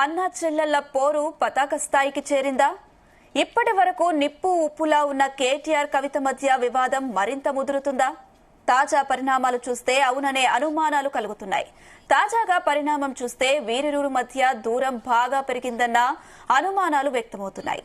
అన్నా చెల్లెళ్ల పోరు పతాక స్థాయికి చేరిందా? ఇప్పటి వరకు నిప్పు ఉప్పులా ఉన్న కేటీఆర్ కవిత మధ్య వివాదం మరింత ముదురుతుందా? తాజా పరిణామాలు చూస్తే అవుననే అనుమానాలు కలుగుతున్నాయి. తాజాగా పరిణామం చూస్తే వీరిరువురి మధ్య దూరం బాగా పెరిగిందన్న అనుమానాలు వ్యక్తమవుతున్నాయి.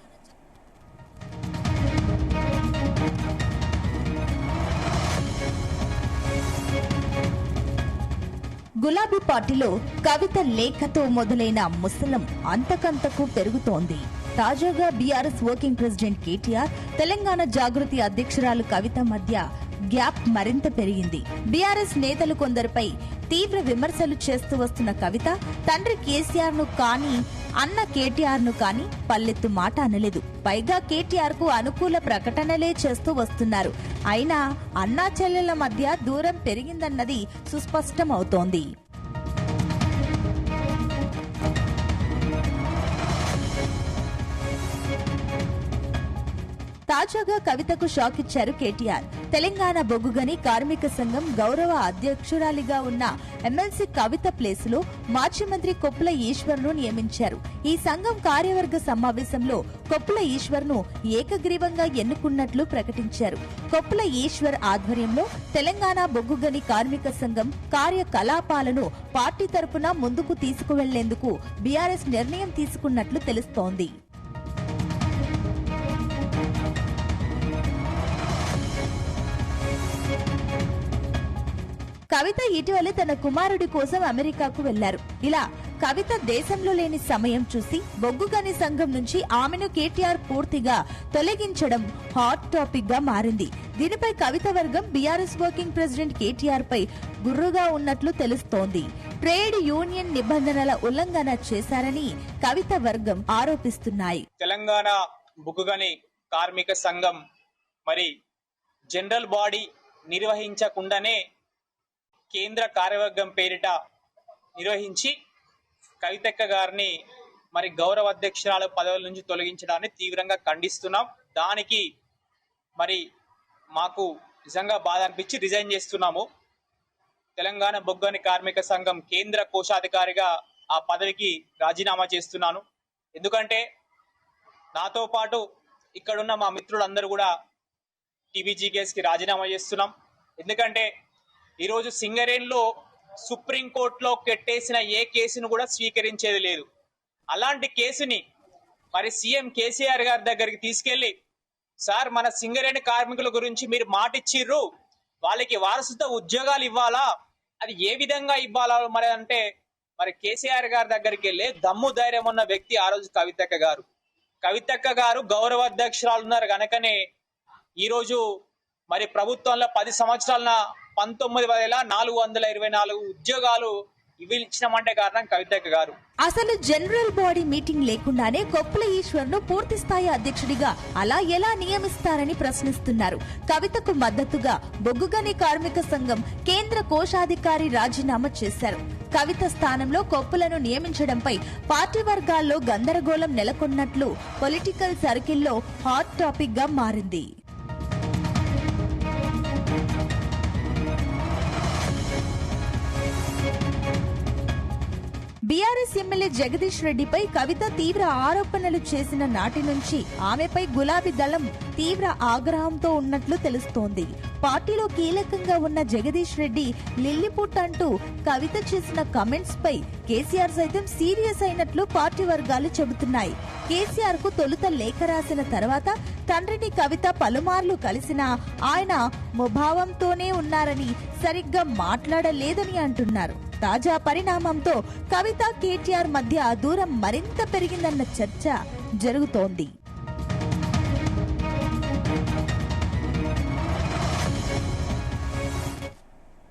గులాబీ పార్టీలో కవిత లేఖతో మొదలైన ముసలం అంతకంతకు పెరుగుతోంది. తాజాగా బీఆర్ఎస్ వర్కింగ్ ప్రెసిడెంట్ కేటీఆర్, తెలంగాణ జాగృతి అధ్యక్షురాలు కవిత మధ్య గ్యాప్ మరింత పెరిగింది. బీఆర్ఎస్ నేతలు కొందరిపై తీవ్ర విమర్శలు చేస్తూ వస్తున్న కవిత తండ్రి కేసీఆర్ ను కానీ అన్న కేటీఆర్ ను కానీ పల్లెత్తు మాట అనలేదు. పైగా కేటీఆర్ కు అనుకూల ప్రకటనలే చేస్తూ వస్తున్నారు. అయినా అన్నా చెల్లెల మధ్య దూరం పెరిగిందన్నది సుస్పష్టమవుతోంది. తాజాగా కవితకు షాక్ ఇచ్చారు కేటీఆర్. తెలంగాణ బొగ్గుగని కార్మిక సంఘం గౌరవ అధ్యక్షురాలిగా ఉన్న ఎమ్మెల్సీ కవిత ప్లేసులో మాజీ మంత్రి కొప్పుల ఈశ్వర్ను నియమించారు. ఈ సంఘం కార్యవర్గ సమావేశంలో కొప్పుల ఈశ్వర్ను ఏకగ్రీవంగా ఎన్నుకున్నట్లు ప్రకటించారు. కొప్పుల ఈశ్వర్ ఆధ్వర్యంలో తెలంగాణ బొగ్గుగని కార్మిక సంఘం కార్యకలాపాలను పార్టీ తరపున ముందుకు తీసుకువెళ్లేందుకు బీఆర్ఎస్ నిర్ణయం తీసుకున్నట్లు తెలుస్తోంది. కవిత ఇటీవలే తన కుమారుడి కోసం అమెరికాకు వెళ్లారు. ఇలా కవిత దేశంలో లేని సమయం చూసి బొగ్గుగని సంఘం నుంచి ఆమెను కేటీఆర్ పూర్తిగా తొలగించడం హాట్ టాపిక్ గా మారింది. దీనిపై కవిత వర్గం బీఆర్ఎస్ వర్కింగ్ ప్రెసిడెంట్ కేటీఆర్ పై గుర్రుగా ఉన్నట్లు తెలుస్తోంది. ట్రేడ్ యూనియన్ నిబంధనల ఉల్లంఘన చేశారని కవిత వర్గం ఆరోపిస్తున్నాయి. తెలంగాణ బొగ్గుగని కార్మిక సంఘం మరి జనరల్ బాడీ నిర్వహించకుండానే కేంద్ర కార్యవర్గం పేరిట నిర్వహించి కవితక్క గారిని మరి గౌరవ అధ్యక్షురాలు పదవుల నుంచి తొలగించడాన్ని తీవ్రంగా ఖండిస్తున్నాం. దానికి మరి మాకు నిజంగా బాధ అనిపించి రిజైన్ చేస్తున్నాము. తెలంగాణ బొగ్గుగని కార్మిక సంఘం కేంద్ర కోశాధికారిగా ఆ పదవికి రాజీనామా చేస్తున్నాను. ఎందుకంటే నాతో పాటు ఇక్కడున్న మా మిత్రులందరూ కూడా టీబీజీ కేసుకి రాజీనామా చేస్తున్నాం. ఎందుకంటే ఈరోజు సింగరేణిలో సుప్రీంకోర్టులో కెట్టేసిన ఏ కేసును కూడా స్వీకరించేది లేదు. అలాంటి కేసుని మరి సీఎం కేసీఆర్ గారి దగ్గరికి తీసుకెళ్లి, సార్ మన సింగరేణి కార్మికుల గురించి మీరు మాట ఇచ్చిర్రు, వాళ్ళకి వారసత్వ ఉద్యోగాలు ఇవ్వాలా, అది ఏ విధంగా ఇవ్వాలా మరి అంటే మరి కేసీఆర్ గారి దగ్గరికి వెళ్ళి దమ్ము ధైర్యం ఉన్న వ్యక్తి ఆ రోజు కవితక్క గారు. కవితక్క గారు గౌరవ అధ్యక్షురాలు ఉన్నారు కనుకనే ఈరోజు మరి ప్రభుత్వంలో 10 సంవత్సరాల 19,424 ఉద్యోగాలు ఇచ్చినామంటే కారణం కవితక్క గారు. అసలు జనరల్ బాడీ మీటింగ్ లేకుండానే కొప్పుల ఈశ్వర్ ను పూర్తి స్థాయి అధ్యక్షుడిగా అలా ఎలా నియమిస్తారని ప్రశ్నిస్తున్నారు. కవితకు మద్దతుగా బొగ్గుగని కార్మిక సంఘం కేంద్ర కోశాధికారి రాజీనామా చేశారు. కవిత స్థానంలో కొప్పులను నియమించడంపై పార్టీ వర్గాల్లో గందరగోళం నెలకొన్నట్లు పొలిటికల్ సర్కిల్లో హాట్ టాపిక్ గా మారింది. బీఆర్ఎస్ ఎమ్మెల్యే జగదీష్ రెడ్డిపై కవిత తీవ్ర ఆరోపణలు చేసిన నాటి నుంచి ఆమెపై గులాబీ దళం తీవ్ర ఆగ్రహంతో ఉన్నట్లు తెలుస్తోంది. పార్టీలో కీలకంగా ఉన్న జగదీష్ రెడ్డి లిల్లిపుట్ అంటూ కవిత చేసిన కమెంట్స్ పై కేసీఆర్ సైతం సీరియస్ అయినట్లు పార్టీ వర్గాలు చెబుతున్నాయి. కేసీఆర్ కు తొలుత లేఖ రాసిన తర్వాత తండ్రిని కవిత పలుమార్లు కలిసినా ఆయన ముభావంతోనే ఉన్నారని, సరిగ్గా మాట్లాడలేదని అంటున్నారు. తాజా పరిణామంతో కవిత కేటీఆర్ మధ్య దూరం మరింత పెరిగిందన్న చర్చ జరుగుతోంది.